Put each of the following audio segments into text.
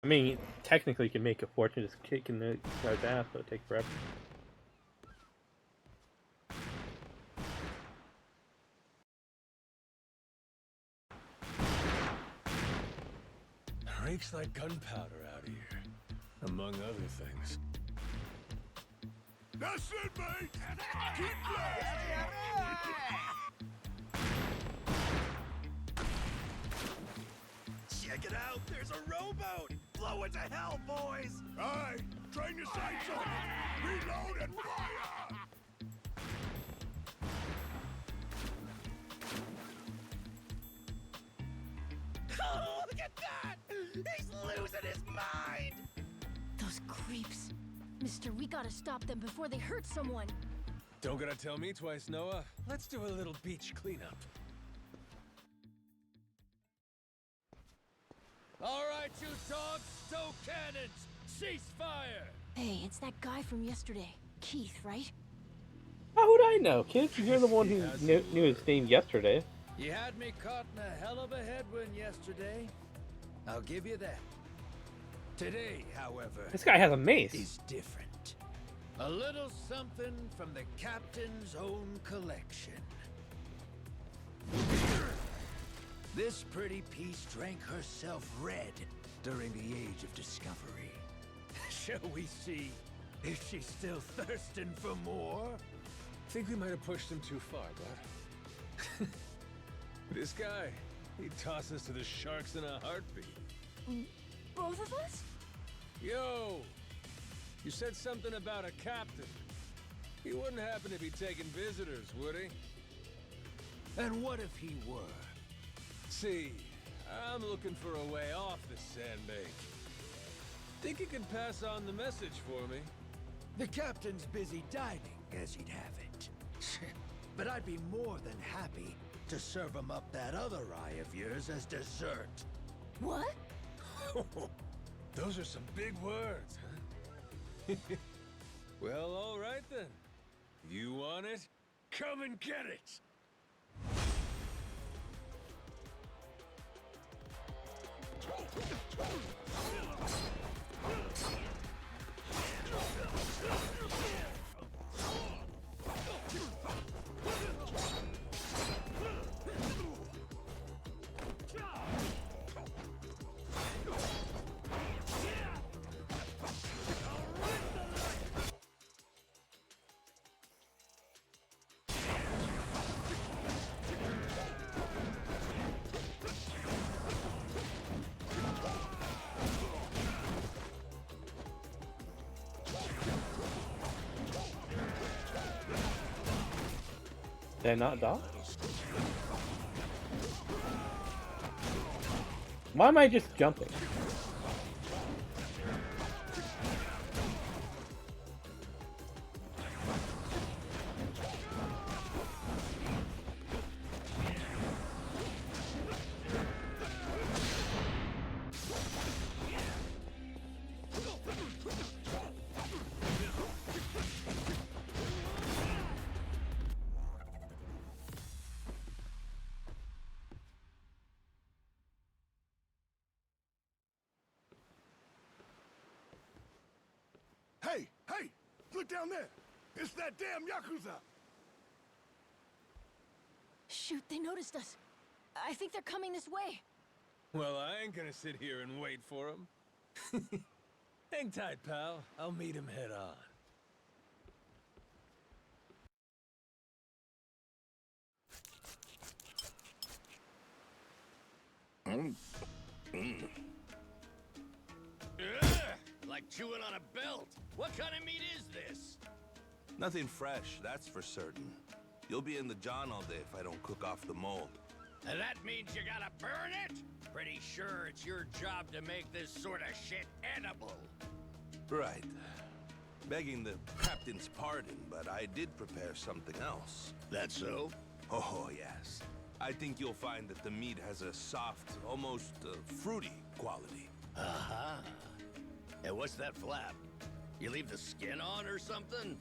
I mean, technically, you can make a fortune just kicking the guy's ass, but it takes forever. Reeks like gunpowder out here, among other things. That's it, mate! Keep Check it out! There's a rowboat! Blow it to hell, boys! Aye, train your sights on it! Reload and fire! Oh, look at that! He's losing his mind! Those creeps. Mister, we gotta stop them before they hurt someone. Don't gotta tell me twice, Noah. Let's do a little beach cleanup. All right, you dogs, stow cannons! Cease fire! Hey, it's that guy from yesterday. Keith, right? How would I know, kids? You're the one who knew his name yesterday. You had me caught in a hell of a headwind yesterday. I'll give you that. Today, however, This guy has a mace. is different. A little something from the captain's own collection. This pretty piece drank herself red during the Age of Discovery. Shall we see if she's still thirsting for more? Think we might have pushed him too far, bud. This guy, he'd toss us to the sharks in a heartbeat. Both of us? Yo! You said something about a captain. He wouldn't happen to be taking visitors, would he? And what if he were? See, I'm looking for a way off this sandbank. Think you can pass on the message for me? The captain's busy dining, as he'd have it. But I'd be more than happy to serve him up that other eye of yours as dessert. What? Those are some big words, huh? Well, all right then. You want it? Come and get it! Did I not dodge? Why am I just jumping? Hey, hey! Look down there! It's that damn Yakuza! Shoot, they noticed us. I think they're coming this way. Well, I ain't gonna sit here and wait for him. Hang tight, pal. I'll meet him head on. Like chewing on a belt. What kind of meat is this? Nothing fresh, that's for certain. You'll be in the John all day if I don't cook off the mold. And that means you gotta burn it? Pretty sure it's your job to make this sort of shit edible. Right. Begging the captain's pardon, but I did prepare something else. That so? Oh, yes. I think you'll find that the meat has a soft, almost fruity quality. Uh-huh. And what's that flap? You leave the skin on or something?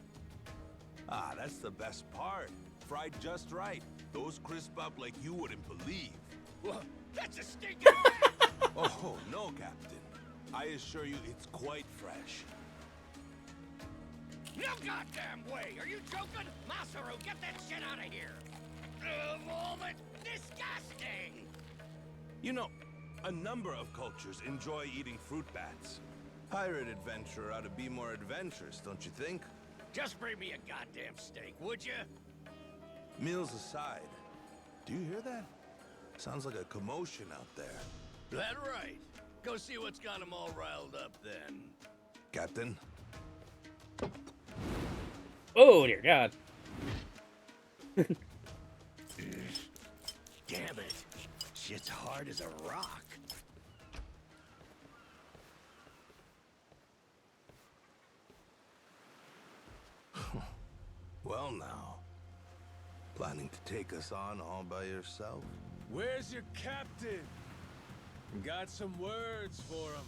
Ah, that's the best part. Fried just right. Those crisp up like you wouldn't believe. Well, that's a stinking Oh, no, Captain. I assure you it's quite fresh. No goddamn way! Are you joking? Masaru, get that shit out of here! Of all the disgusting! You know, a number of cultures enjoy eating fruit bats. Pirate adventure ought to be more adventurous, don't you think? Just bring me a goddamn steak, would you? Meals aside, do you hear that? Sounds like a commotion out there. That right. Go see what's got them all riled up then. Captain? Oh dear God. Damn it. Shit's hard as a rock. Well now. Planning to take us on all by yourself? Where's your captain? Got some words for him.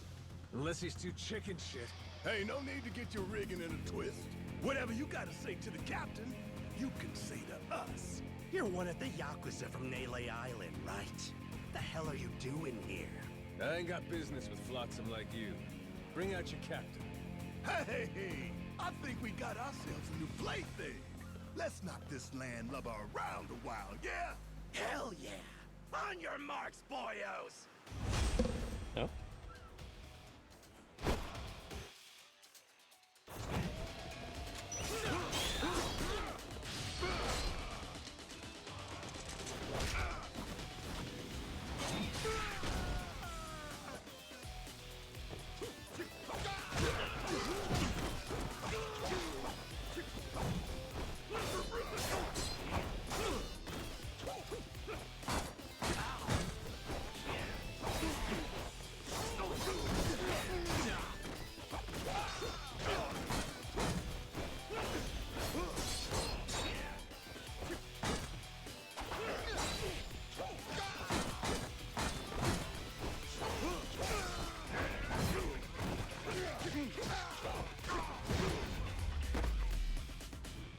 Unless he's too chicken shit. Hey, no need to get your rigging in a twist. Whatever you gotta say to the captain, you can say to us. You're one of the Yakuza from Nele Island, right? The hell are you doing here? I ain't got business with flotsam like you. Bring out your captain. Hey, I think we got ourselves a new plaything. Let's knock this landlubber around a while, yeah? Hell yeah! On your marks, boyos! No.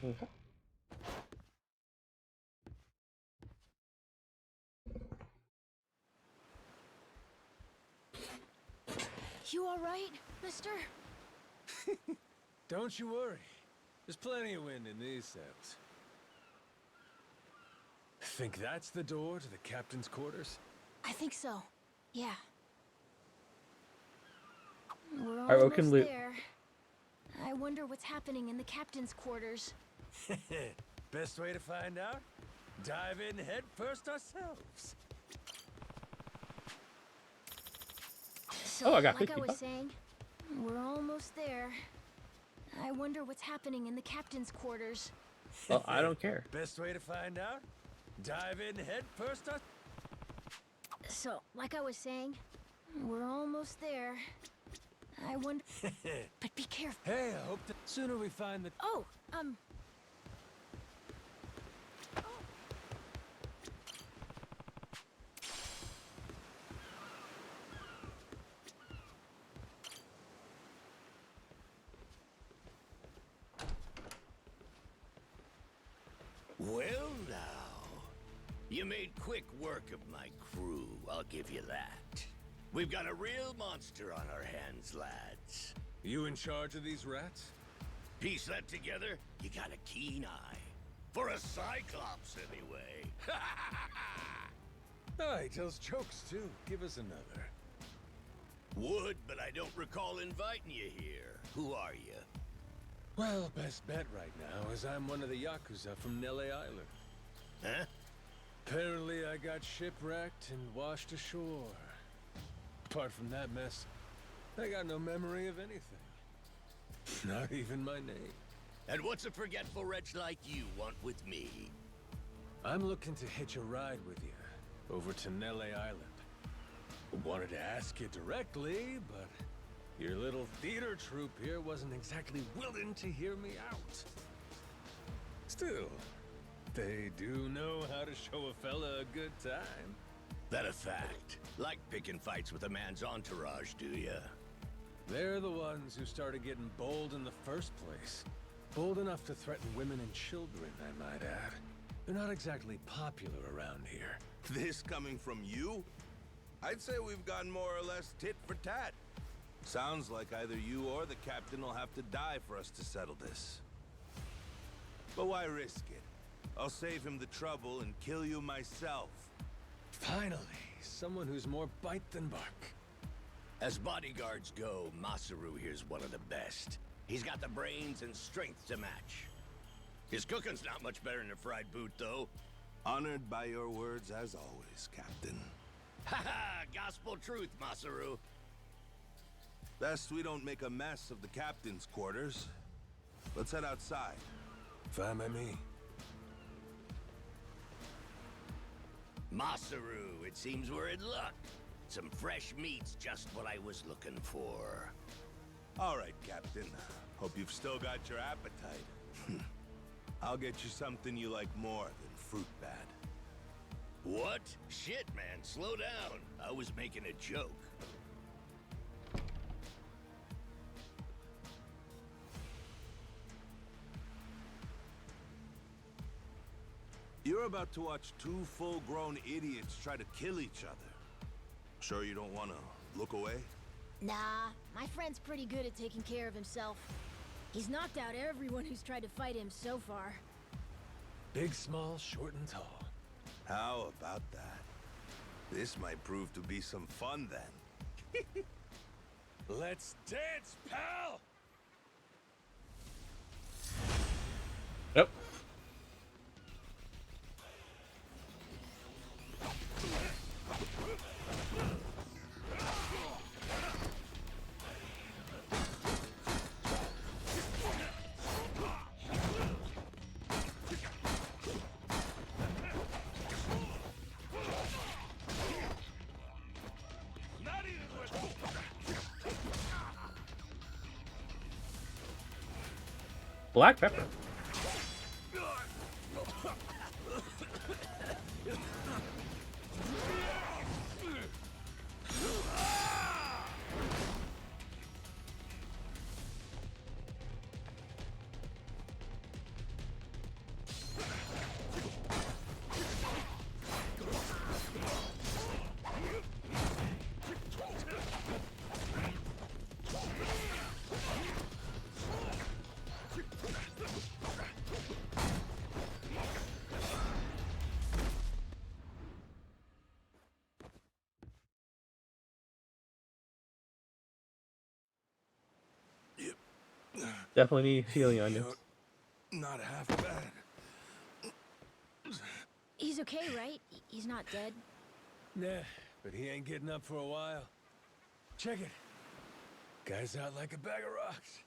Okay. You all right, mister? Don't you worry. There's plenty of wind in these sails. Think that's the door to the captain's quarters? I think so. Yeah. We're Alright, almost can we- there. I wonder what's happening in the captain's quarters. Best way to find out? Dive in head first ourselves. So, Oh, I got like I 50 was bucks. saying, we're almost there. I wonder what's happening in the captain's quarters. Well, I don't care. Best way to find out? Dive in head first ourselves. So, like I was saying, we're almost there. I wonder... But be careful. Hey, I hope the sooner we find the... Oh, Well now, you made quick work of my crew, I'll give you that. We've got a real monster on our hands, lads. You in charge of these rats? Piece that together, you got a keen eye. For a Cyclops, anyway. Oh, he tells jokes too. Give us another. Would, but I don't recall inviting you here. Who are you? Well, best bet right now is I'm one of the Yakuza from Nele Island. Huh? Apparently I got shipwrecked and washed ashore. Apart from that mess, I got no memory of anything. Not even my name. And what's a forgetful wretch like you want with me? I'm looking to hitch a ride with you over to Nele Island. Wanted to ask you directly, but your little theater troupe here wasn't exactly willing to hear me out. Still, they do know how to show a fella a good time. That a fact? Like picking fights with a man's entourage, do ya? They're the ones who started getting bold in the first place. Bold enough to threaten women and children, I might add. They're not exactly popular around here. This coming from you? I'd say we've gone more or less tit for tat. Sounds like either you or the captain will have to die for us to settle this. But why risk it? I'll save him the trouble and kill you myself. Finally, someone who's more bite than bark. As bodyguards go, Masaru here's one of the best. He's got the brains and strength to match. His cooking's not much better than a fried boot, though. Honored by your words as always, Captain. Haha, gospel truth, Masaru. Best we don't make a mess of the captain's quarters. Let's head outside. Fine by me. Masaru, it seems we're in luck. Some fresh meat's just what I was looking for. All right, Captain. Hope you've still got your appetite. I'll get you something you like more than fruit bat. What? Shit, man, slow down. I was making a joke. You're about to watch two full-grown idiots try to kill each other. Sure you don't want to look away? Nah, my friend's pretty good at taking care of himself. He's knocked out everyone who's tried to fight him so far. Big, small, short, and tall. How about that? This might prove to be some fun then. Let's dance, pal! Yep. Black pepper. Definitely need healing on you. Not half bad. He's okay, right? He's not dead? Nah, but he ain't getting up for a while. Check it. Guy's out like a bag of rocks.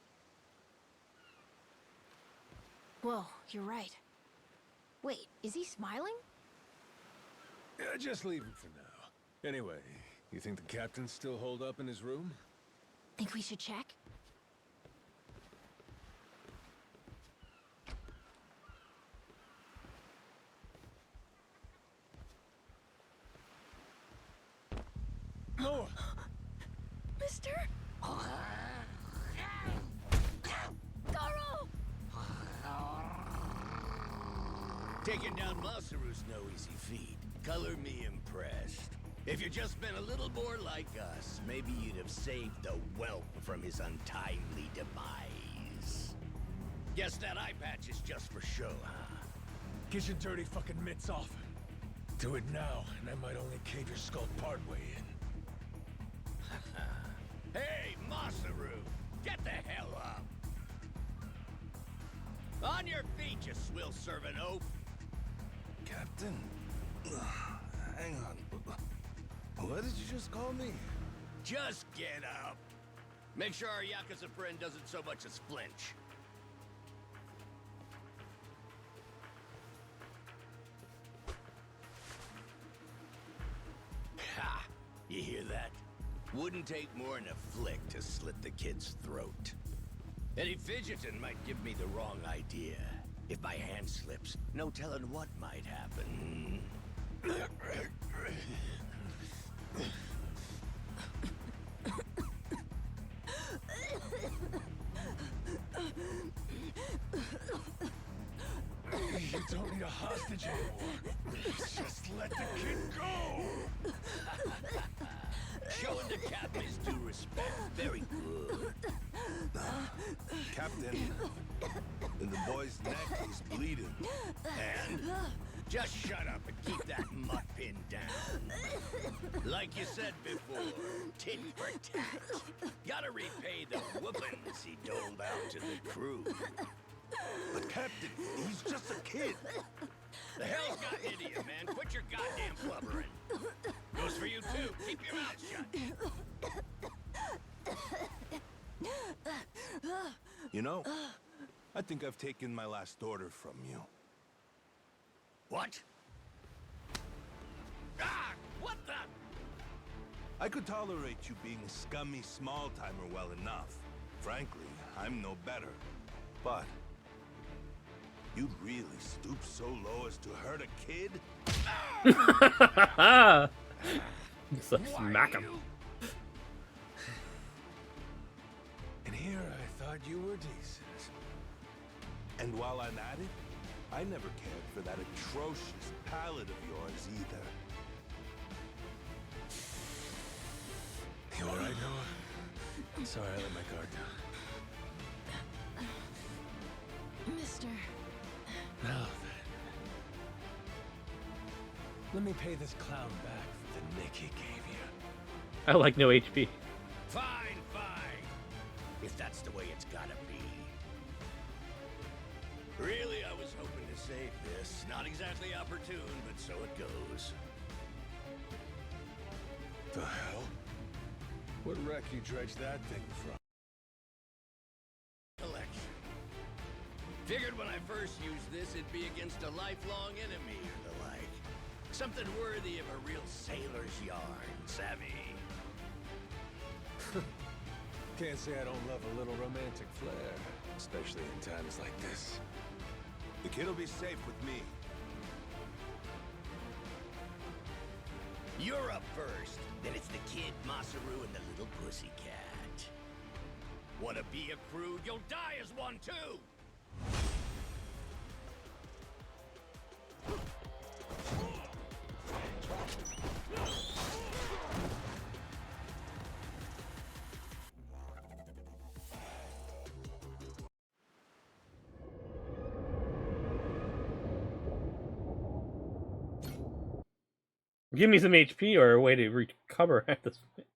Whoa, you're right. Wait, is he smiling? Yeah, just leave him for now. Anyway, you think the captain's still holed up in his room? Think we should check? More! Mister? Garo! Taking down Masaru's no easy feat. Color me impressed. If you'd just been a little more like us, maybe you'd have saved the whelp from his untimely demise. Guess that eye patch is just for show, huh? Get your dirty fucking mitts off. Do it now, and I might only cave your skull partway in. Hey, Masaru! Get the hell up! On your feet, you swill-serving oaf! Captain? Hang on. What did you just call me? Just get up! Make sure our Yakuza friend doesn't so much as flinch. Ha! You hear that? Wouldn't take more than a flick to slit the kid's throat. Any fidgeting might give me the wrong idea. If my hand slips, no telling what might happen. You don't need a hostage anymore. Just let the kid go! Showing the captain his due respect. Very good. Captain, the boy's neck is bleeding. And just shut up and keep that mutt pin down. Like you said before, tit for tat. Gotta repay the whoopings he doled out to the crew. But Captain, he's just a kid. The hell's got into you, man? Quit your goddamn blubbering. Goes for you too. Keep your mouth shut. You know, I think I've taken my last order from you. What? Ah! What the? I could tolerate you being a scummy small-timer well enough. Frankly, I'm no better. But you'd really stoop so low as to hurt a kid? Just like smack him. And here I thought you were decent. And while I'm at it, I never cared for that atrocious palate of yours either. You alright, Noah? Sorry, I let my guard down. Mister. Now then. Let me pay this clown back for the nick he gave you. I like no HP. Fine, fine. If that's the way it's gotta be. Really, I was hoping to save this. Not exactly opportune, but so it goes. The hell? What wreck you dredged that thing from? Collection. Figured when I first used this, it'd be against a lifelong enemy or the like. Something worthy of a real sailor's yarn, savvy? Can't say I don't love a little romantic flair, especially in times like this. The kid'll be safe with me. You're up first, then it's the kid, Masaru, and the little pussycat. Wanna be a crew? You'll die as one, too! Give me some HP or a way to recover at this point.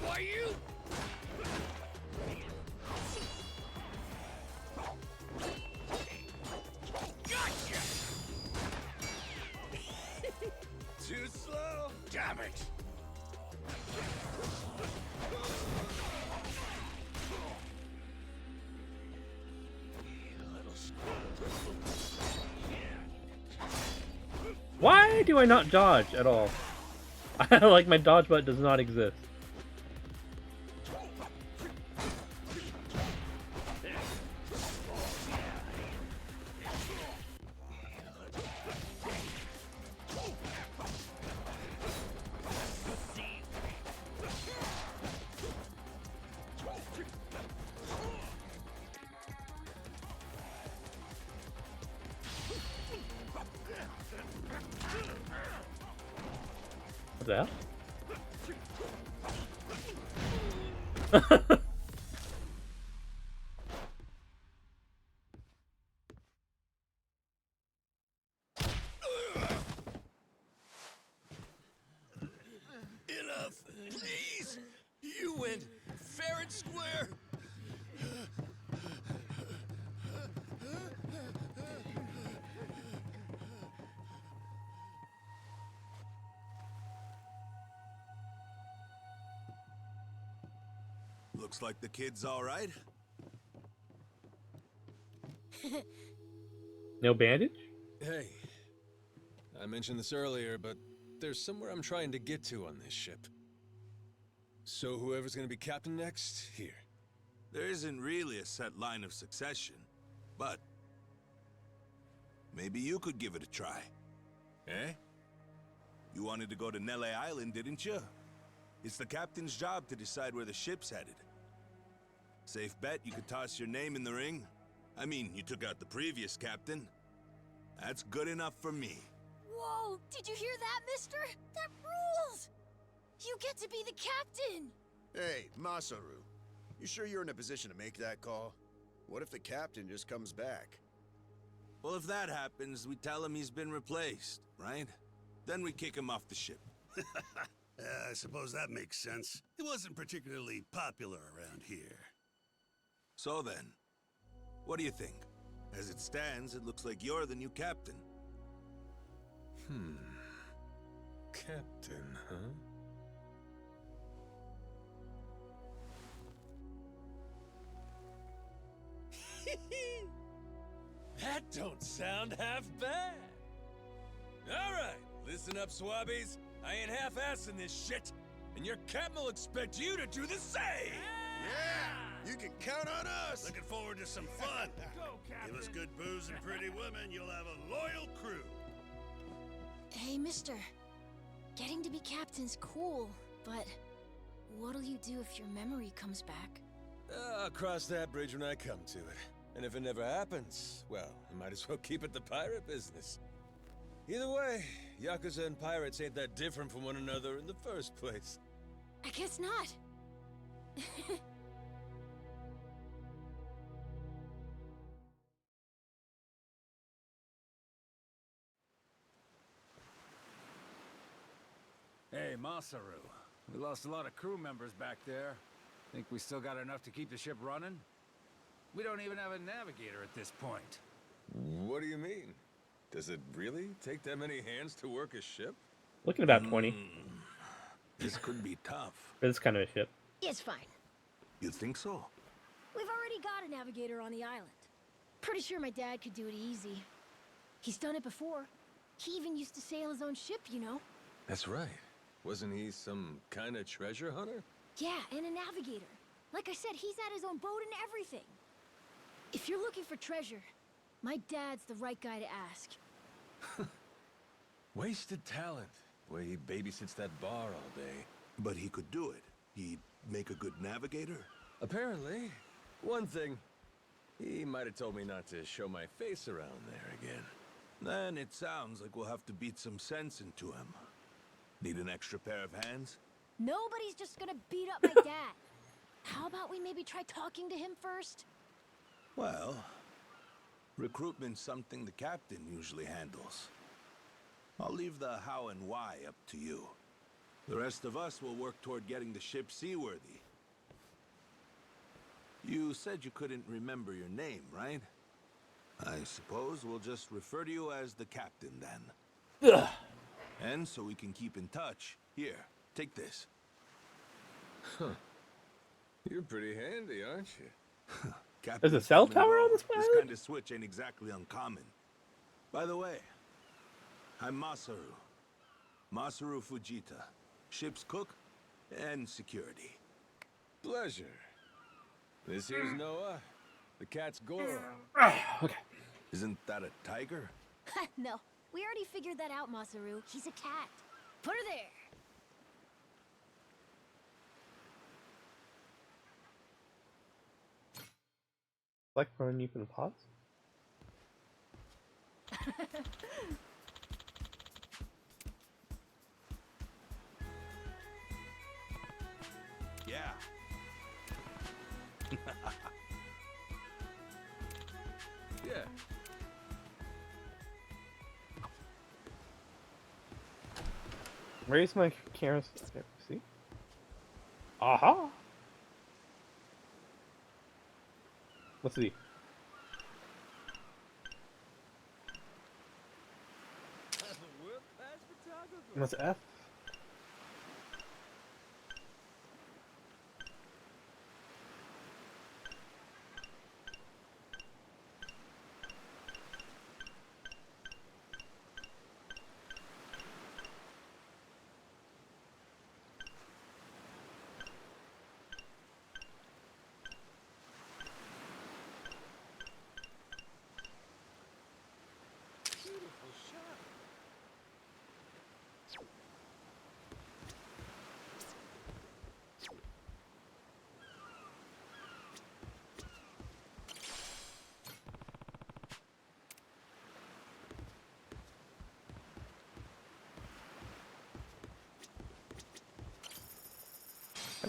Why you? Gotcha! Too slow? Damn it! Why do I not dodge at all? Like my dodge button does not exist. What's that? Enough, please! You went fair and square! Looks like the kid's all right. No bandage? Hey, I mentioned this earlier, but there's somewhere I'm trying to get to on this ship. So whoever's gonna be captain next, here. There isn't really a set line of succession, but maybe you could give it a try. Eh? You wanted to go to Nele Island, didn't you? It's the captain's job to decide where the ship's headed. Safe bet you could toss your name in the ring. I mean, you took out the previous captain. That's good enough for me. Whoa! Did you hear that, mister? That rules! You get to be the captain! Hey, Masaru. You sure you're in a position to make that call? What if the captain just comes back? Well, if that happens, we tell him he's been replaced, right? Then we kick him off the ship. I suppose that makes sense. He wasn't particularly popular around here. So then, what do you think? As it stands, it looks like you're the new captain. Captain, huh? That don't sound half bad. All right, listen up, swabbies. I ain't half-assing this shit, and your captain will expect you to do the same. Yeah! You can count on us! Looking forward to some fun. Go, Captain. Give us good booze and pretty women, you'll have a loyal crew. Hey, mister. Getting to be captain's cool, but what'll you do if your memory comes back? I'll cross that bridge when I come to it. And if it never happens, well, I might as well keep it the pirate business. Either way, Yakuza and pirates ain't that different from one another in the first place. I guess not. Hey, Masaru. We lost a lot of crew members back there. Think we still got enough to keep the ship running? We don't even have a navigator at this point. What do you mean? Does it really take that many hands to work a ship? Looking about 20 This could be tough. for this kind of a ship. It's fine. You think so? We've already got a navigator on the island. Pretty sure my dad could do it easy. He's done it before. He even used to sail his own ship, you know? That's right. Wasn't he some kind of treasure hunter? Yeah, and a navigator. Like I said, he's had his own boat and everything. If you're looking for treasure, my dad's the right guy to ask. Wasted talent. The way he babysits that bar all day. But he could do it. He'd make a good navigator. Apparently. One thing. He might have told me not to show my face around there again. Then it sounds like we'll have to beat some sense into him. Need an extra pair of hands? Nobody's just gonna beat up my dad. How about we maybe try talking to him first? Well, recruitment's something the captain usually handles. I'll leave the how and why up to you. The rest of us will work toward getting the ship seaworthy. You said you couldn't remember your name, right? I suppose we'll just refer to you as the captain then. Ugh. And so we can keep in touch. Here, take this. You're pretty handy, aren't you? There's a cell tower on this This island? kind of switch ain't exactly uncommon. By the way, I'm Masaru. Masaru Fujita. Ship's cook and security. Pleasure. This here's Noah. The cat's Goro. Okay. Isn't that a tiger? No, we already figured that out, Masaru. He's a cat. Put her there. Like when you can pause? Yeah. Yeah. Raise my camera. There, see? Aha! Let's see. What's F?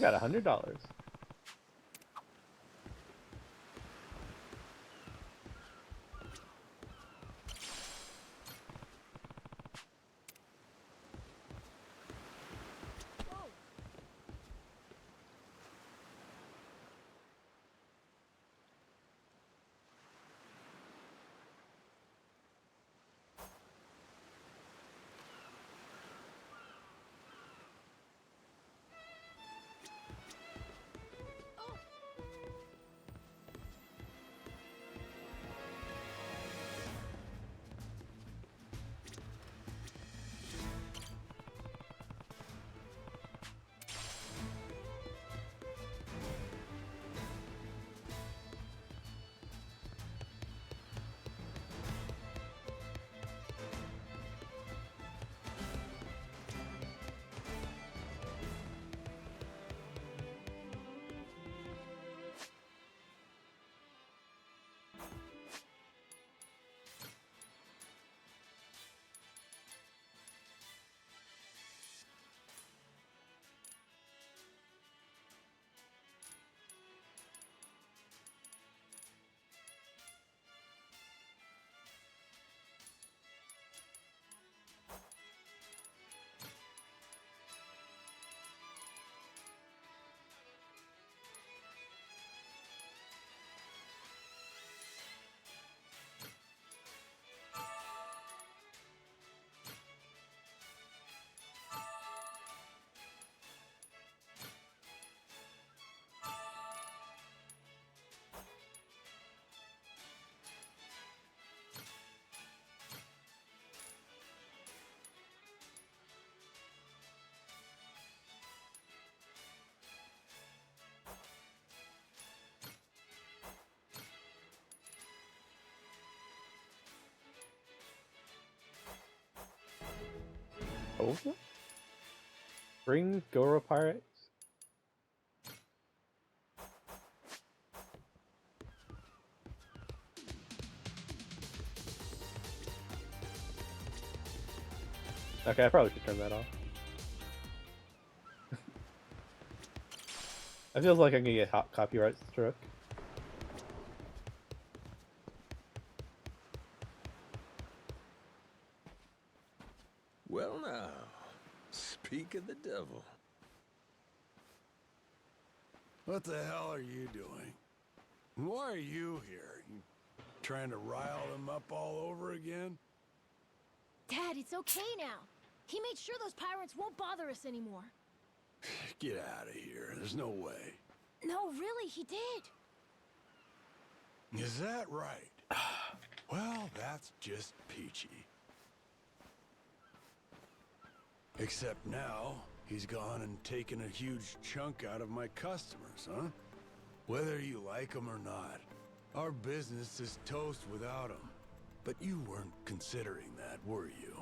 got $100. Over? Bring Goro Pirates? Okay, I probably should turn that off. I feels like I'm gonna get hot copyright struck. Well now, speak of the devil. What the hell are you doing? Why are you here? You trying to rile them up all over again? Dad, it's okay now. He made sure those pirates won't bother us anymore. Get out of here. There's no way. No, really, he did. Is that right? Well, that's just peachy. Except now, he's gone and taken a huge chunk out of my customers, huh? Whether you like them or not, our business is toast without him. But you weren't considering that, were you?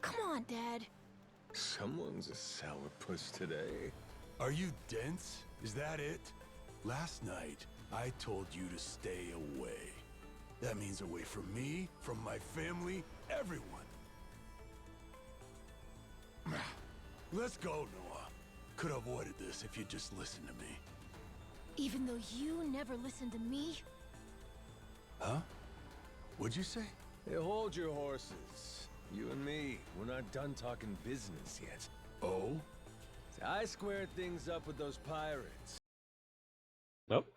Come on, Dad. Someone's a sourpuss today. Are you dense? Is that it? Last night, I told you to stay away. That means away from me, from my family, everyone. Let's go, Noah. Could have avoided this if you'd just listened to me. Even though you never listened to me? Huh? What'd you say? Hey, hold your horses. You and me, we're not done talking business yet. Oh? I squared things up with those pirates. Nope.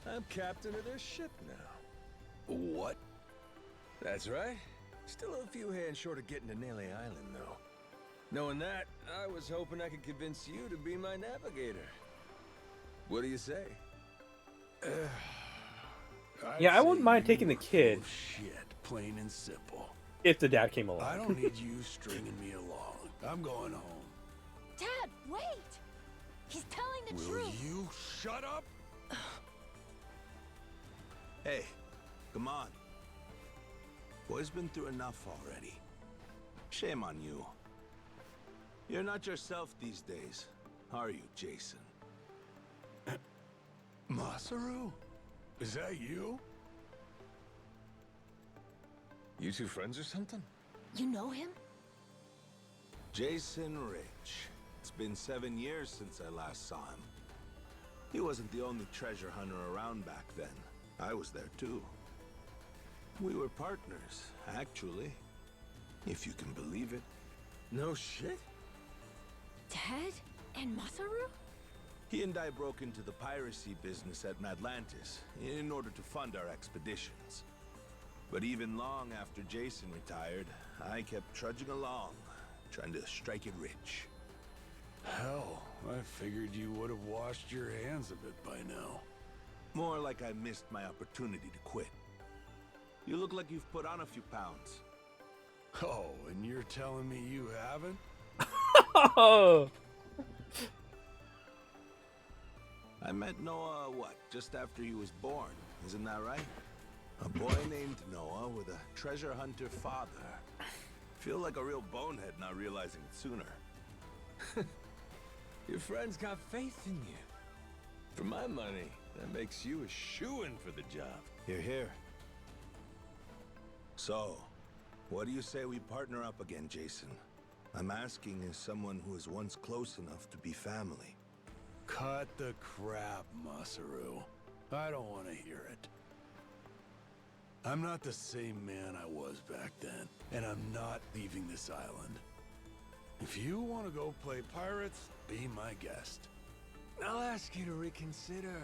I'm captain of their ship now. What? That's right. Still a few hands short of getting to Nele Island, though. Knowing that, I was hoping I could convince you to be my navigator. What do you say? Yeah, I wouldn't mind taking the kid. Shit, plain and simple. If the dad came along. I don't need you stringing me along. I'm going home. Dad, wait! He's telling the Will truth. you shut up? Hey, come on. Boy's been through enough already. Shame on you. You're not yourself these days, are you, Jason? Masaru? Is that you? You two friends or something? You know him? Jason Rich. It's been 7 years since I last saw him. He wasn't the only treasure hunter around back then. I was there too. We were partners, actually. If you can believe it. No shit? Dad? And Masaru? He and I broke into the piracy business at Atlantis in order to fund our expeditions. But even long after Jason retired, I kept trudging along, trying to strike it rich. Hell, I figured you would have washed your hands of it by now. More like I missed my opportunity to quit. You look like you've put on a few pounds. Oh, and you're telling me you haven't? Oh, I met Noah, what, just after he was born, isn't that right? A boy named Noah with a treasure hunter father. Feel like a real bonehead not realizing it sooner. Your friend's got faith in you. For my money, that makes you a shoo-in for the job. You're here. So, what do you say we partner up again, Jason? I'm asking as someone who was once close enough to be family. Cut the crap, Masaru. I don't want to hear it. I'm not the same man I was back then, and I'm not leaving this island. If you want to go play pirates, be my guest. I'll ask you to reconsider.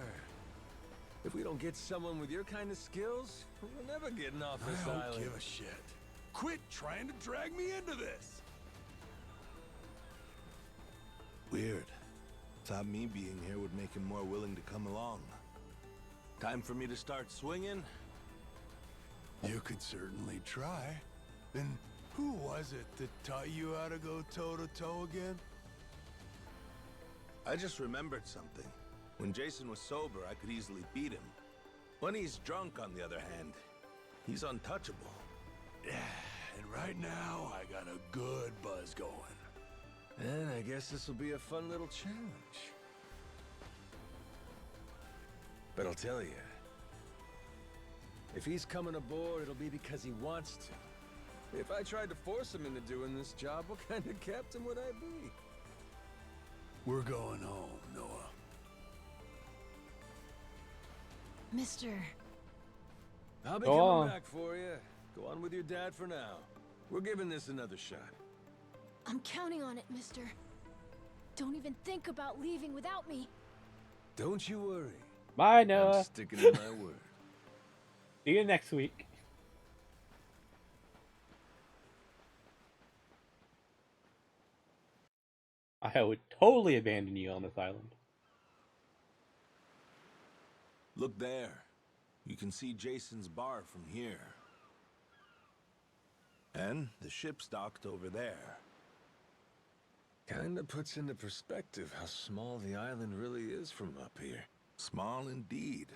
If we don't get someone with your kind of skills, we're never getting off this I don't island. give a shit. Quit trying to drag me into this! Weird. Thought me being here would make him more willing to come along. Time for me to start swinging? You could certainly try. And who was it that taught you how to go toe-to-toe again? I just remembered something. When Jason was sober, I could easily beat him. When he's drunk, on the other hand, he's untouchable. Yeah, and right now, I got a good buzz going. And I guess this will be a fun little challenge. But I'll tell you, if he's coming aboard, it'll be because he wants to. If I tried to force him into doing this job, what kind of captain would I be? We're going home, Noah. Mister. I'll be Go coming on. back for you. Go on with your dad for now. We're giving this another shot. I'm counting on it, mister. Don't even think about leaving without me. Don't you worry. bye, I'm Noah. sticking to my word. See you next week. I would totally abandon you on this island. Look there. You can see Jason's bar from here. And the ship's docked over there. Kinda puts into perspective how small the island really is from up here. Small indeed.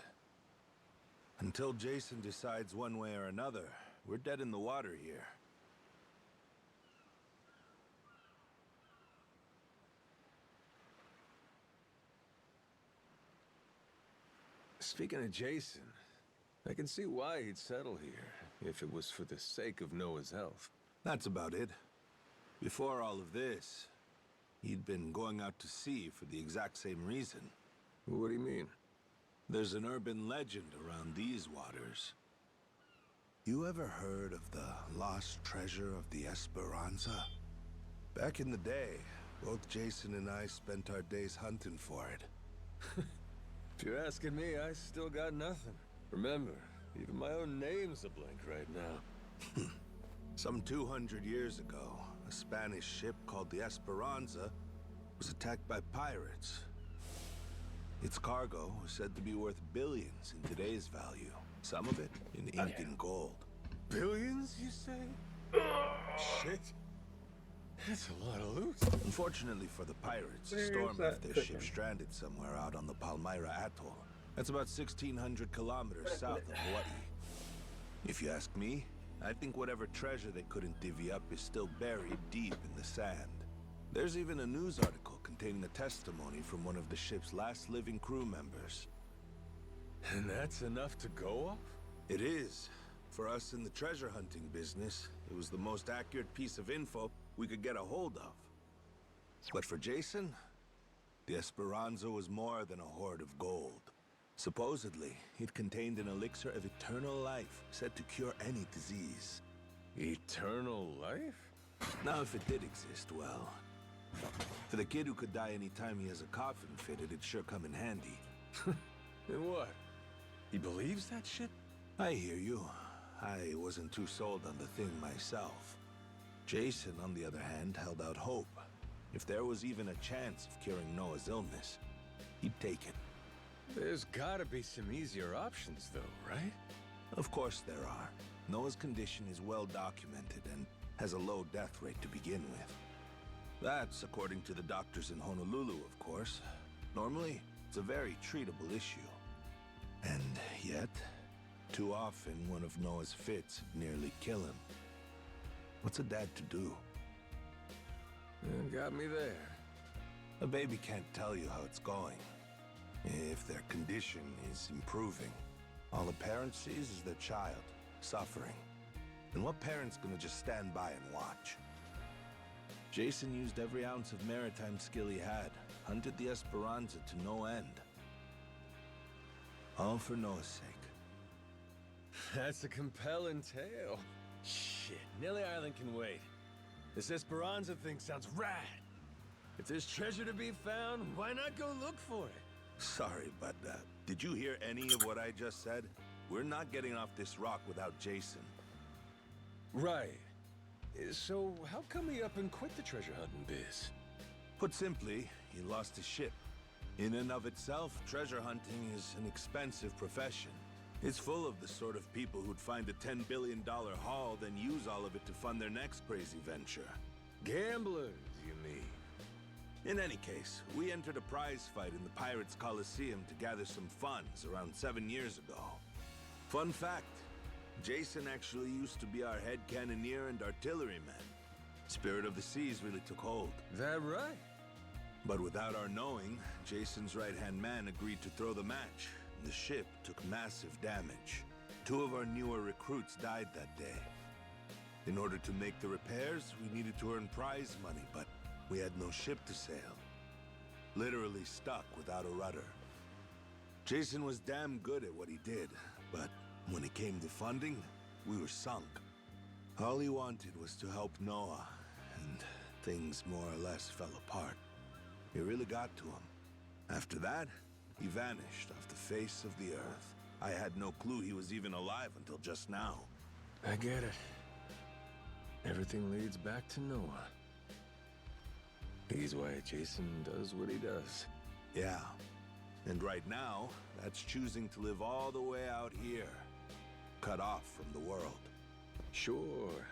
Until Jason decides one way or another, we're dead in the water here. Speaking of Jason, I can see why he'd settle here, if it was for the sake of Noah's health. That's about it. Before all of this, he'd been going out to sea for the exact same reason. What do you mean? There's an urban legend around these waters. You ever heard of the lost treasure of the Esperanza? Back in the day, both Jason and I spent our days hunting for it. If you're asking me, I still got nothing. Remember, even my own name's a blank right now. Some 200 years ago, a Spanish ship called the Esperanza was attacked by pirates. Its cargo was said to be worth billions in today's value, some of it in ink and gold. Billions, you say? Shit. That's a lot of loot. Unfortunately for the pirates, a Where's storm that left their cooking? ship stranded somewhere out on the Palmyra Atoll. That's about 1,600 kilometers south of Hawaii. If you ask me, I think whatever treasure they couldn't divvy up is still buried deep in the sand. There's even a news article containing a testimony from one of the ship's last living crew members. And that's enough to go off? It is. For us in the treasure hunting business, it was the most accurate piece of info we could get a hold of. But for Jason, the Esperanza was more than a hoard of gold. Supposedly, it contained an elixir of eternal life, said to cure any disease. Eternal life? Now, if it did exist, well... For the kid who could die any time he has a coffin fitted, it'd sure come in handy. And what? He believes that shit? I hear you. I wasn't too sold on the thing myself. Jason, on the other hand, held out hope. If there was even a chance of curing Noah's illness, he'd take it. There's gotta be some easier options, though, right? Of course there are. Noah's condition is well documented and has a low death rate to begin with. That's according to the doctors in Honolulu, of course. Normally, it's a very treatable issue. And yet, too often one of Noah's fits would nearly kill him. What's a dad to do? Got me there. A baby can't tell you how it's going. If their condition is improving, all a parent sees is their child suffering. And what parent's gonna just stand by and watch? Jason used every ounce of maritime skill he had, hunted the Esperanza to no end. All for Noah's sake. That's a compelling tale. Shit, Nelly Island can wait. This Esperanza thing sounds rad. If there's treasure to be found, why not go look for it? Sorry, but did you hear any of what I just said? We're not getting off this rock without Jason. Right. So how come he up and quit the treasure hunting biz? Put simply, he lost his ship. In and of itself, treasure hunting is an expensive profession. It's full of the sort of people who'd find a $10 billion haul, then use all of it to fund their next crazy venture. Gamblers, you mean? In any case, we entered a prize fight in the Pirates Coliseum to gather some funds around 7 years ago. Fun fact, Jason actually used to be our head cannoneer and artilleryman. Spirit of the Seas really took hold. That right? But without our knowing, Jason's right-hand man agreed to throw the match. The ship took massive damage. 2 of our newer recruits died that day. In order to make the repairs, we needed to earn prize money, but we had no ship to sail. Literally stuck without a rudder. Jason was damn good at what he did, but when it came to funding, we were sunk. All he wanted was to help Noah, and things more or less fell apart. It really got to him. After that, he vanished off the face of the earth. I had no clue he was even alive until just now. I get it. Everything leads back to Noah. He's why Jason does what he does. Yeah. And right now, that's choosing to live all the way out here. Cut off from the world. Sure.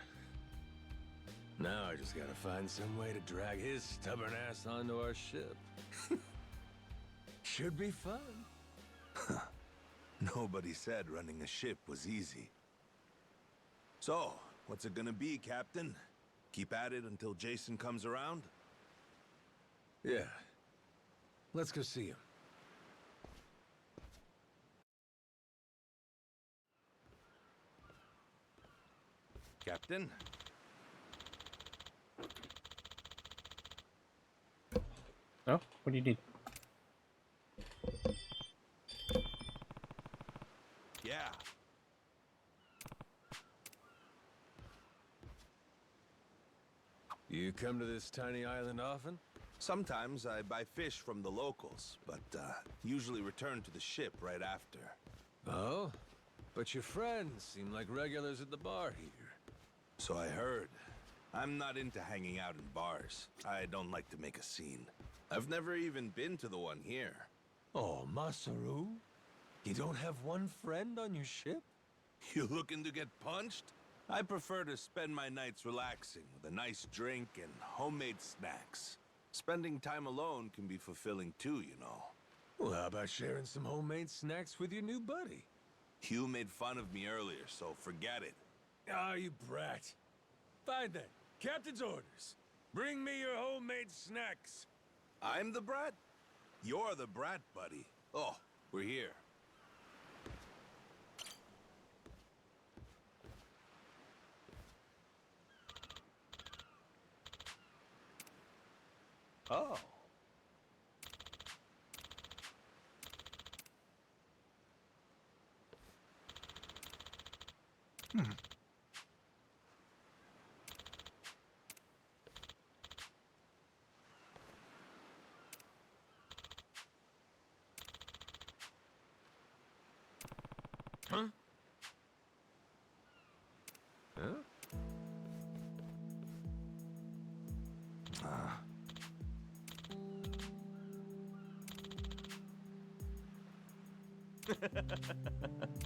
Now I just gotta find some way to drag his stubborn ass onto our ship. Should be fun. Nobody said running a ship was easy. So, what's it gonna be, Captain? Keep at it until Jason comes around? Yeah. Let's go see him. Captain? Oh, what do you need? Yeah. You come to this tiny island often? Sometimes I buy fish from the locals, but usually return to the ship right after. Oh? But your friends seem like regulars at the bar here. So I heard. I'm not into hanging out in bars. I don't like to make a scene. I've never even been to the one here. Oh, Masaru? You don't have one friend on your ship? You looking to get punched? I prefer to spend my nights relaxing with a nice drink and homemade snacks. Spending time alone can be fulfilling too, you know. Well, how about sharing some homemade snacks with your new buddy? You made fun of me earlier, so forget it. Ah, you brat. Fine then. Captain's orders. Bring me your homemade snacks. I'm the brat? You're the brat, buddy. Oh, we're here. Oh. Huh? Huh?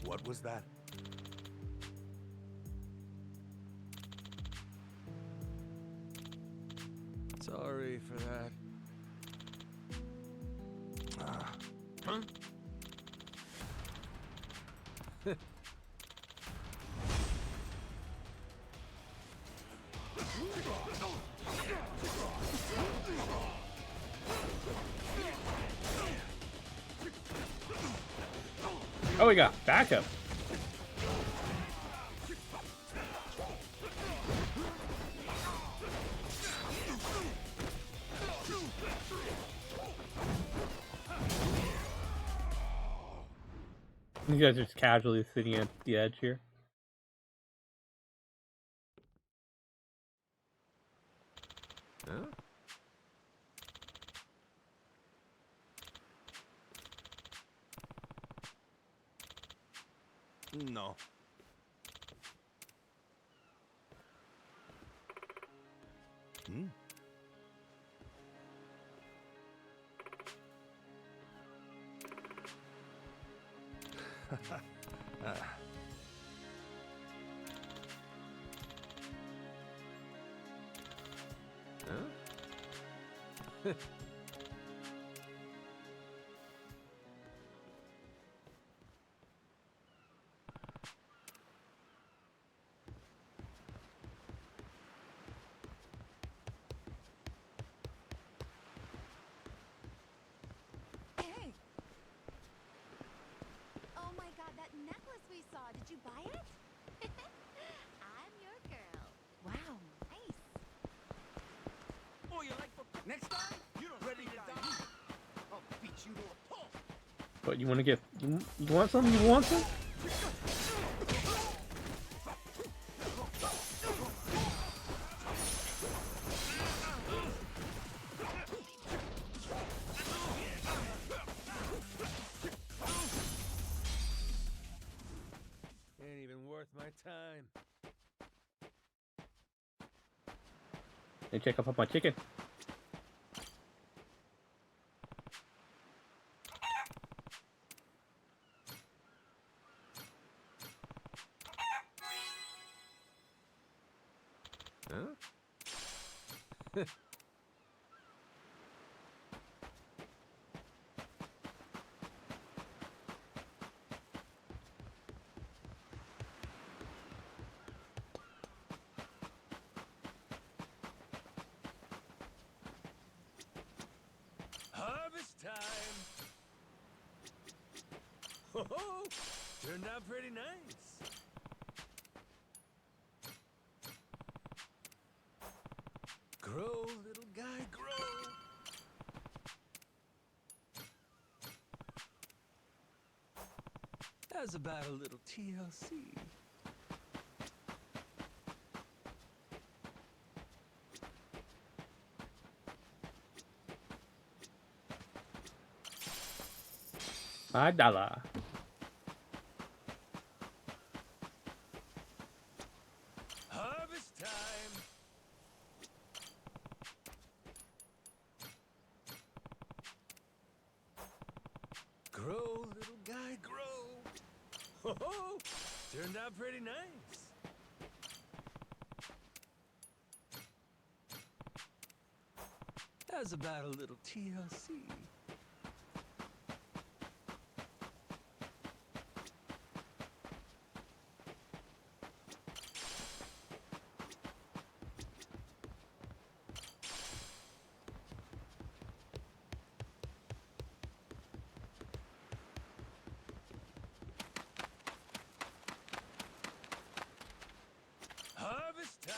What was that? Sorry for that. Huh? Oh, we got backup. You guys are just casually sitting at the edge here. Huh? No. Hmm? Huh? Hey! Oh my god, that necklace we saw, did you buy it? I'm your girl. Wow, nice. Oh, you like for next time? You don't ready to die. I'll beat you to a pulp. What, you want to get... You want some? You want some? Ain't even worth my time. Hey, check up on my chicken. Huh? Harvest time! Ho ho! Turned out pretty nice. Grow, little guy, grow! How's about a little TLC? $5. Harvest time! Grow, little guy, grow! Ho ho! Turned out pretty nice. How's about a little TLC? Harvest time!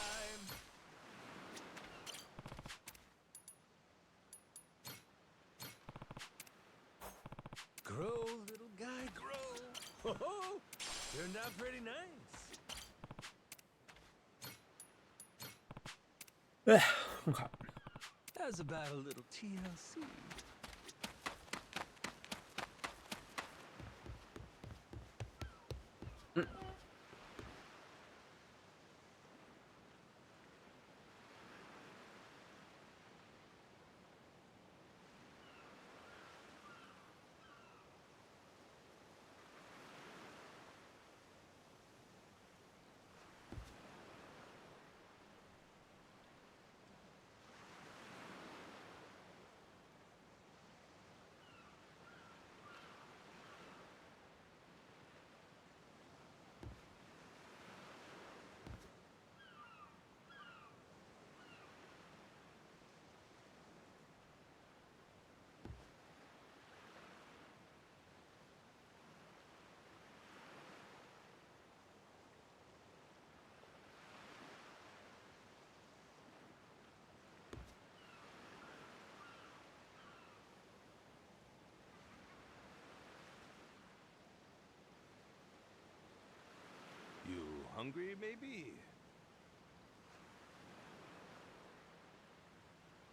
Oh, turned out pretty nice. Okay. How's about a little TLC? You hungry, maybe?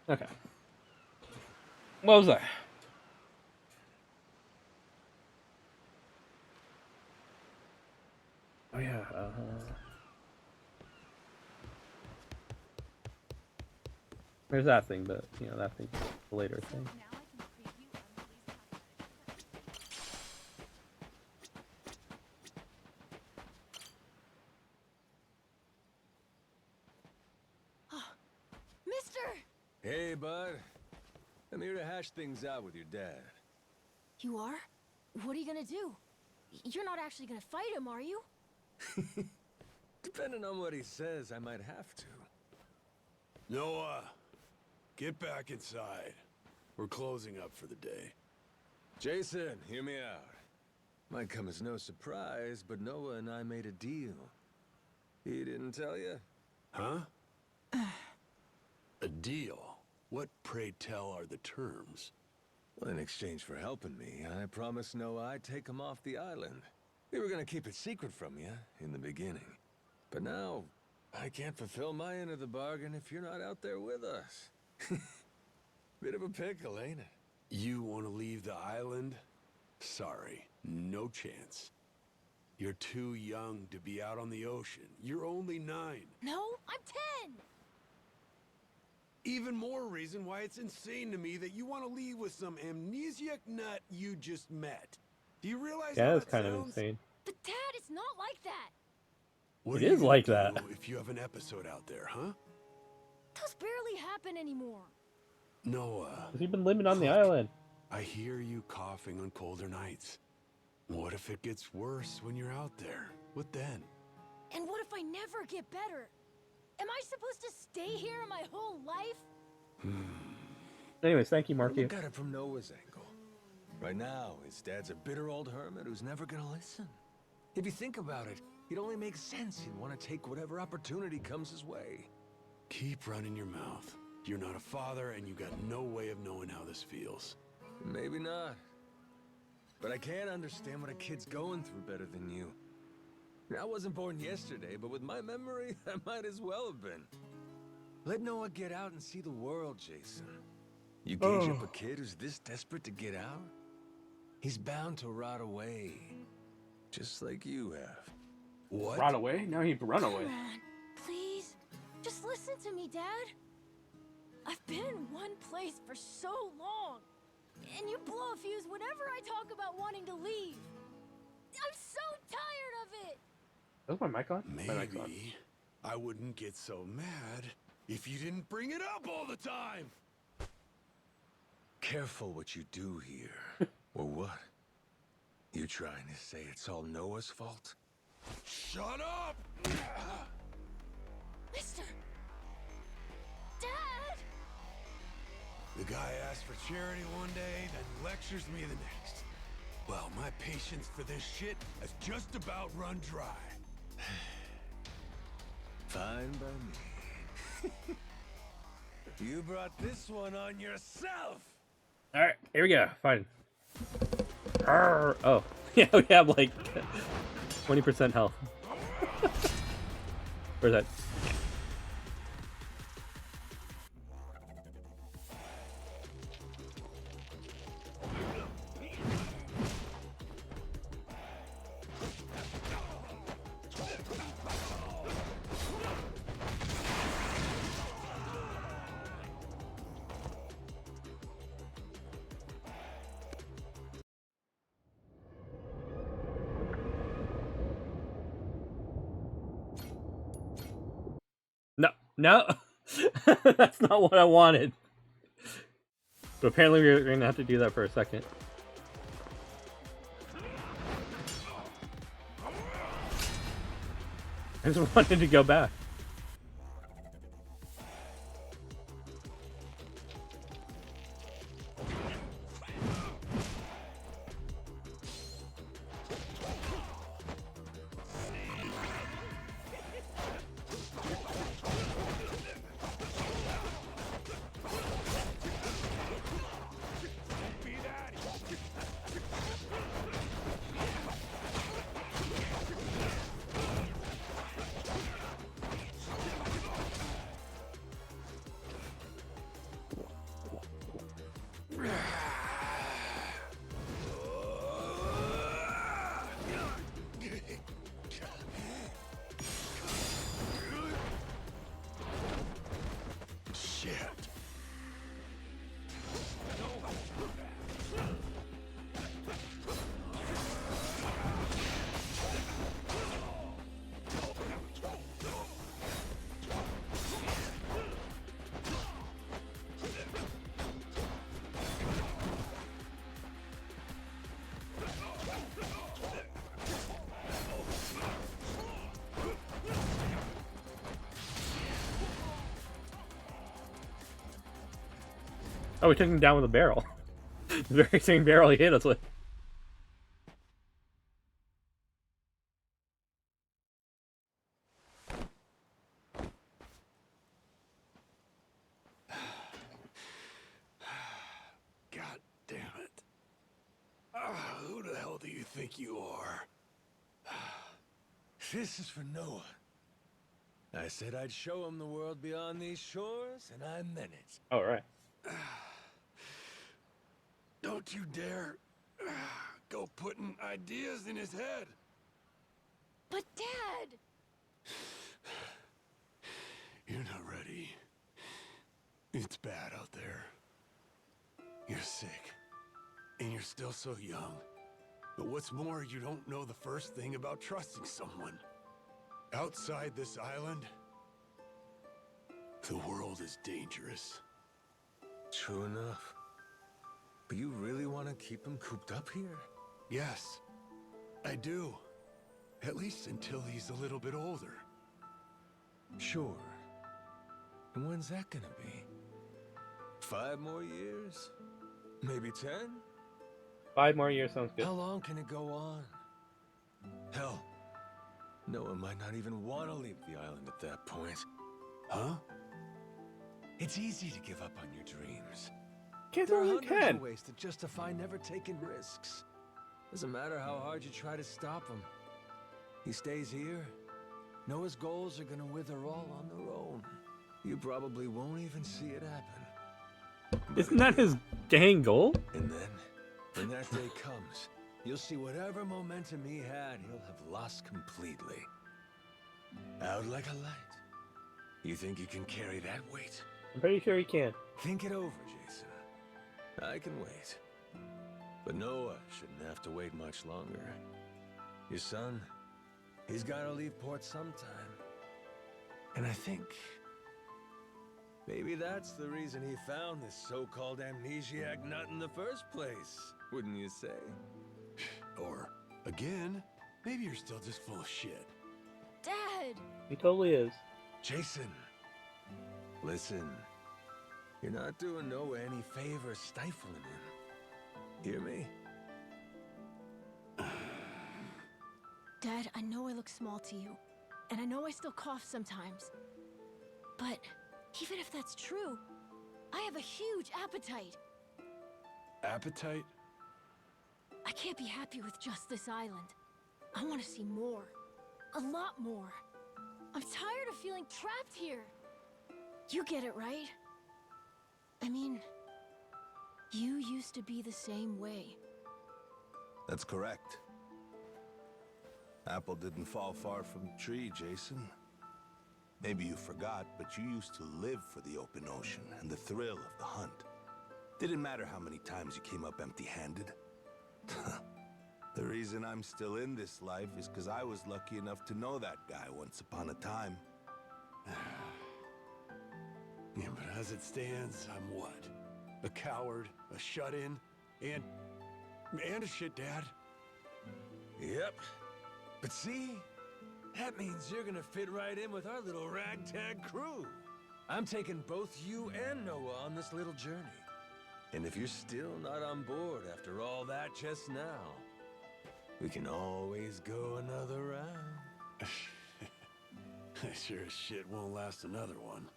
Okay. What was that? Oh yeah. There's that thing, but you know that thing's a later thing. Now I can preview unreleased content. Mister! Hey, bud. I'm here to hash things out with your dad. You are? What are you gonna do? You're not actually gonna fight him, are you? Depending on what he says, I might have to. Noah, get back inside. We're closing up for the day. Jason, hear me out. Might come as no surprise, but Noah and I made a deal. He didn't tell you? Huh? A deal? What, pray tell, are the terms? Well, in exchange for helping me, I promised Noah I'd take him off the island. We were gonna keep it secret from you in the beginning. But now, I can't fulfill my end of the bargain if you're not out there with us. Bit of a pickle, ain't it? You want to leave the island? Sorry, no chance. You're too young to be out on the ocean. You're only 9. No, I'm 10! Even more reason why it's insane to me that you want to leave with some amnesiac nut you just met. Do you realize Yeah, how that's that kind of sounds? insane. But Dad, it's not like that! What It are you is gonna like do that. if you have an episode out there, huh? Those barely happen anymore. Noah, Has he been living on the island? I hear you coughing on colder nights. What if it gets worse when you're out there? What then? And what if I never get better? Am I supposed to stay here my whole life? Anyways, thank you, Marky. Look at it from Noah's angle. Right now, his dad's a bitter old hermit who's never gonna listen. If you think about it, it only makes sense he'd want to take whatever opportunity comes his way. Keep running your mouth. You're not a father, and you got no way of knowing how this feels. Maybe not. But I can't understand what a kid's going through better than you. I wasn't born yesterday, but with my memory, I might as well have been. Let Noah get out and see the world, Jason. You gauge up a kid who's this desperate to get out? He's bound to rot away. Just like you have. What? Run away? Now he'd run away. Come on, please. Just listen to me, Dad. I've been in one place for so long. And you blow a fuse whenever I talk about wanting to leave. I'm so tired of it. Is my mic on? My mic's on. Maybe I wouldn't get so mad if you didn't bring it up all the time. Careful what you do here. Or what? You trying to say it's all Noah's fault? Shut up! Mister! Dad! The guy asks for charity one day, then lectures me the next. Well, my patience for this shit has just about run dry. Fine by me. You brought this one on yourself! Alright, here we go. Fine. Arr, oh. Yeah, we have like 20% health. Where's that? No, no, that's not what I wanted. But apparently we're gonna have to do that for a second. I just wanted to go back. Oh, we took him down with a barrel. The very same barrel he hit us with. God damn it. Who the hell do you think you are? This is for Noah. I said I'd show him the world beyond these shores, and I meant it. All right. Don't you dare go putting ideas in his head. But Dad! You're not ready. It's bad out there. You're sick. And you're still so young. But what's more, you don't know the first thing about trusting someone. Outside this island, the world is dangerous. True enough. But you really want to keep him cooped up here? Yes, I do. At least until he's a little bit older. Sure. And when's that gonna be? 5 more years? Maybe 10? 5 more years sounds good. How long can it go on? Hell, Noah might not even want to leave the island at that point. Huh? It's easy to give up on your dreams. Kids There are only hundreds 10. of ways to justify never taking risks. Doesn't matter how hard you try to stop him. He stays here. Noah's goals are gonna wither all on their own. You probably won't even see it happen. Isn't that his dang goal? And then, when that day comes, you'll see whatever momentum he had, he'll have lost completely. Out like a light. You think you can carry that weight? I'm pretty sure he can. Think it over, Jason. I can wait. But Noah shouldn't have to wait much longer. Your son, he's gotta leave port sometime. And I think maybe that's the reason he found this so-called amnesiac nut in the first place, wouldn't you say? Or, again, maybe you're still just full of shit. Dad! He totally is. Jason, listen. You're not doing Noah any favors stifling him. Hear me? Dad, I know I look small to you, and I know I still cough sometimes. But even if that's true, I have a huge appetite. Appetite? I I can't be happy with just this island. I want to see more. A lot more. I'm tired of feeling trapped here. You get it, right? I mean, you used to be the same way. That's correct. Apple didn't fall far from the tree, Jason. Maybe you forgot, but you used to live for the open ocean and the thrill of the hunt. Didn't matter how many times you came up empty-handed. The reason I'm still in this life is because I was lucky enough to know that guy once upon a time. Yeah, but as it stands, I'm what? A coward, a shut-in, and a shit dad. Yep. But see, that means you're gonna fit right in with our little ragtag crew. I'm taking both you and Noah on this little journey. And if you're still not on board after all that just now, we can always go another round. I sure as shit won't last another one.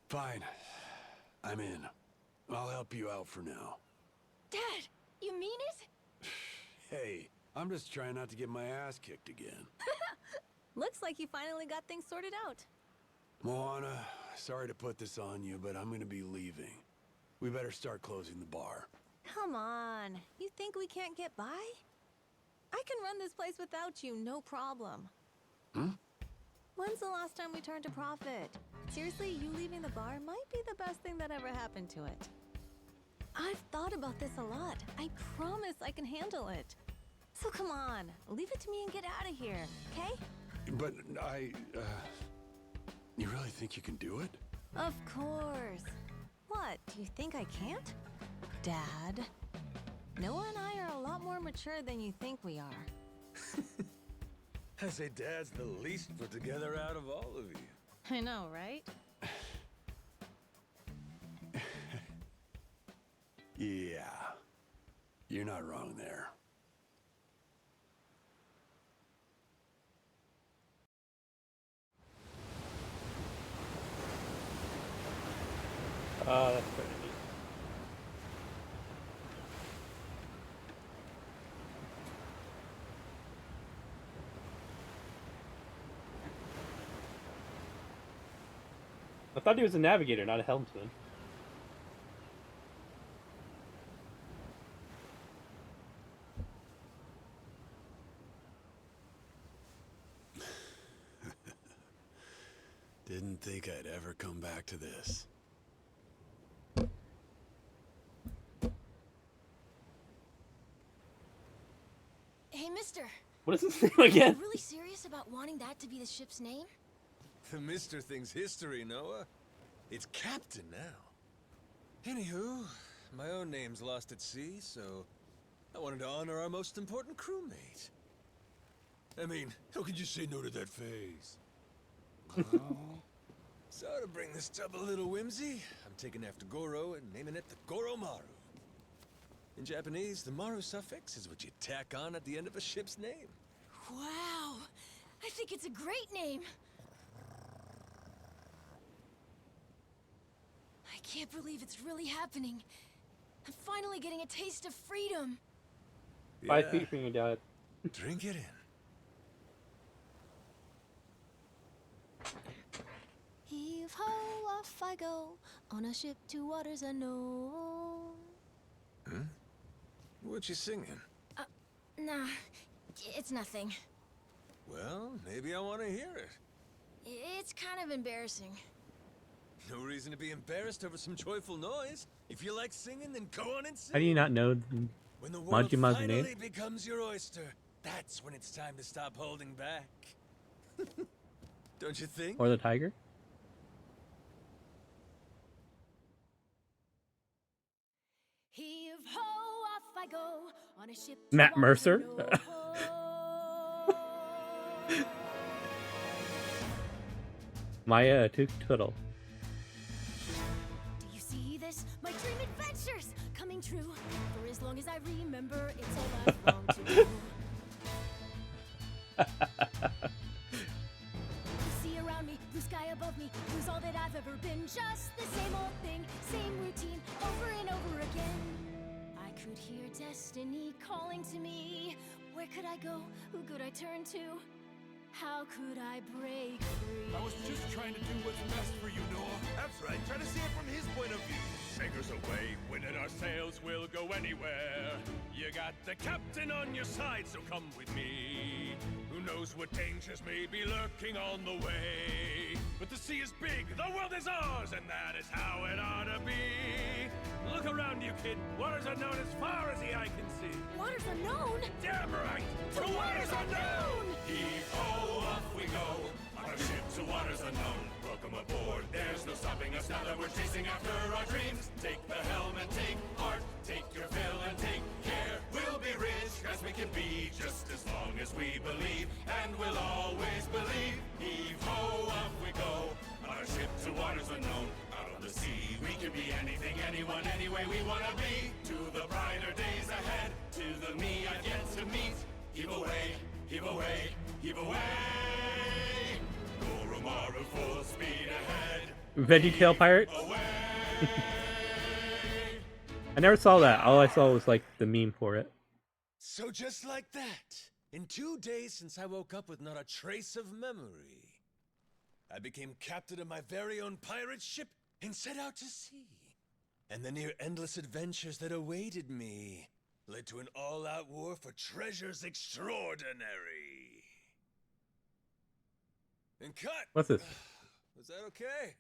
Fine. I'm in. I'll help you out for now. Dad, you mean it? Hey, I'm just trying not to get my ass kicked again. Looks like you finally got things sorted out. Moana, sorry to put this on you, but I'm gonna be leaving. We better start closing the bar. Come on. You think we can't get by? I can run this place without you, no problem. Hmm? When's the last time we turned a profit? Seriously, you leaving the bar might be the best thing that ever happened to it. I've thought about this a lot. I promise I can handle it. So come on, leave it to me and get out of here, okay? But you really think you can do it? Of course. What, do you think I can't? Dad, Noah and I are a lot more mature than you think we are. I say Dad's the least put together out of all of you. I know, right? Yeah. You're not wrong there. That's pretty neat. I thought he was a navigator, not a helmsman. Didn't think I'd ever come back to this. Hey, mister. What is this name again? You really serious about wanting that to be the ship's name? The Mr. thing's history, Noah. It's Captain now. Anywho, my own name's lost at sea, so I wanted to honor our most important crewmate. I mean, how could you say no to that face? So to bring this tub a little whimsy, I'm taking after Goro and naming it the Goromaru. In Japanese, the Maru suffix is what you tack on at the end of a ship's name. Wow. I think it's a great name. I can't believe it's really happening. I'm finally getting a taste of freedom. 5 feet from your dad. Drink it in. Heave ho, off I go, on a ship to waters unknown. Hmm? What you singing? Nah, it's nothing. Well, maybe I want to hear it. It's kind of embarrassing. No reason to be embarrassed over some joyful noise. If you like singing, then go on and sing. How do you not know When the world Majima's finally name? becomes your oyster, that's when it's time to stop holding back. Don't you think? Or the tiger? Heave ho, off I go, on a ship to Matt waters Mercer? unknown. Maya Twiddle. Do you see this? My dream adventures coming true. For as long as I remember, it's all I've longed to do. The sea around me, blue sky above me. me lose all that I've ever been. Just the same old thing, same routine, over and over again. I could hear destiny calling to me. Where could I go? Who could I turn to? How could I break free? I was just trying to do what's best for you, Noah. That's right, try to see it from his point of view. Fingers away, winning our sails will go anywhere. You got the captain on your side, so come with me. Who knows what dangers may be lurking on the way? But the sea is big, the world is ours, and that is how it ought to be. Look around you, kid. Waters unknown as far as the eye can see. Waters unknown? Damn right! To waters unknown! Heave-ho, off we go, on our ship to waters unknown. Welcome aboard, there's no stopping us now that we're chasing after our dreams. Take the helm and take heart, take your fill and take care. We'll be rich as we can be, just as long as we believe, and we'll always believe. Heave-ho, off we go, on our ship to waters unknown. Out on the sea, we can be anything, anyone, any way we wanna be. To the brighter days ahead, to the me I've yet to meet. Heave away, heave away, heave away. Goromaru full speed ahead. Veggie Tail Pirates? I never saw that. All I saw was like the meme for it. So just like that, in 2 days since I woke up with not a trace of memory, I became captain of my very own pirate ship and set out to sea. And the near endless adventures that awaited me led to an all-out war for treasures extraordinary. And cut! What's this? Was that okay?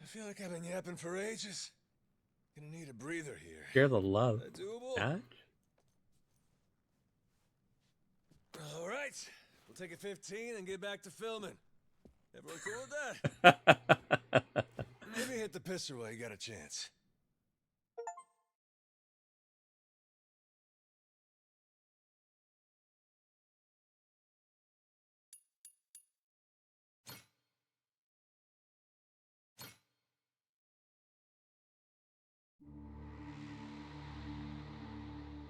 I feel like I've been yapping for ages. Gonna need a breather here. Share the love. Is that doable? Dad? All right, we'll take a 15 and get back to filming. Everyone cool with that? Maybe hit the pisser while you got a chance.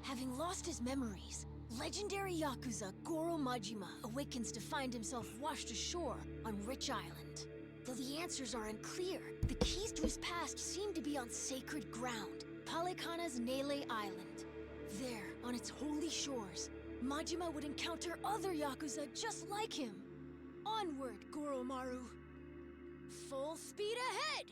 Having lost his memories, legendary Yakuza Goro Majima awakens to find himself washed ashore on Rich Island. Though the answers are unclear, the keys to his past seem to be on sacred ground, Palekana's Nele Island. There, on its holy shores, Majima would encounter other Yakuza just like him. Onward, Goromaru! Full speed ahead!